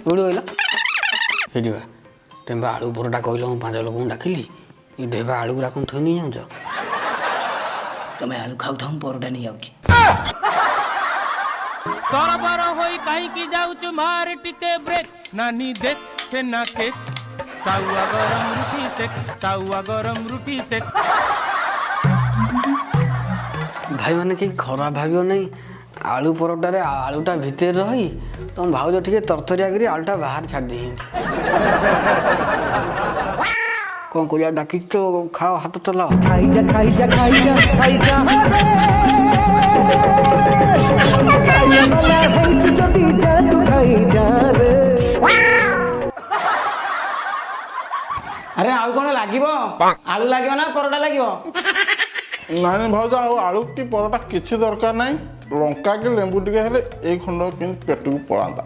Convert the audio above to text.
କୋଉଠି କହିଲ ସେଇଠି ବା ତମେ ବା ଆଳୁ ପରଟା କହିଲ ମୁଁ 5 ଲୋକଙ୍କୁ ଡାକିଲି ଏ ଢେବା ଆଳୁ ଗୁରା କ'ଣ ଥୋଇ ନେଇ ଯାଉଛ ତମେ ଆଳୁ ଖାଉଥାଉ ପରଟା ନେଇ ଯାଉଛି ତରବର ହୋଇ କାହିଁକି ଯାଉଛୁ ମାର ଟିକେ ବ୍ରେକ୍ ନାନି ଦେଖ ଛେନା କେକ୍ ତାୱା ଗରମ ରୁଟି ସେକ୍ ତାୱା ଗରମ ରୁଟି ସେକ୍ ଭାଇମାନେ କେହି ଖରାପ ଭାବିବ ନାହିଁ ଆଳୁ ପରଟାରେ ଆଳୁଟା ଭିତରେ ରହି ତମ ଭାଉଜ ଟିକେ ତରତରିଆ କରି ଆଳୁଟା ବାହାରେ ଛାଡ଼ି ଦେଇଛନ୍ତି କ'ଣ କରିବା ଡାକିଛ ଖାଅ ହାତ ଚଲାଅ ଆରେ ଆଉ କଣ ଲାଗିବ ଆଳୁ ଲାଗିବ ନା ପରଟା ଲାଗିବ ନାଇଁ ଭାଉଜ ଆଉ ଆଳୁ କି ପରଟା କିଛି ଦରକାର ନାହିଁ ଲଙ୍କା କି ଲେମ୍ବୁ ଟିକେ ହେଲେ ଏଇ ଖଣ୍ଡ କିନ୍ତୁ ପେଟକୁ ପଳାନ୍ତା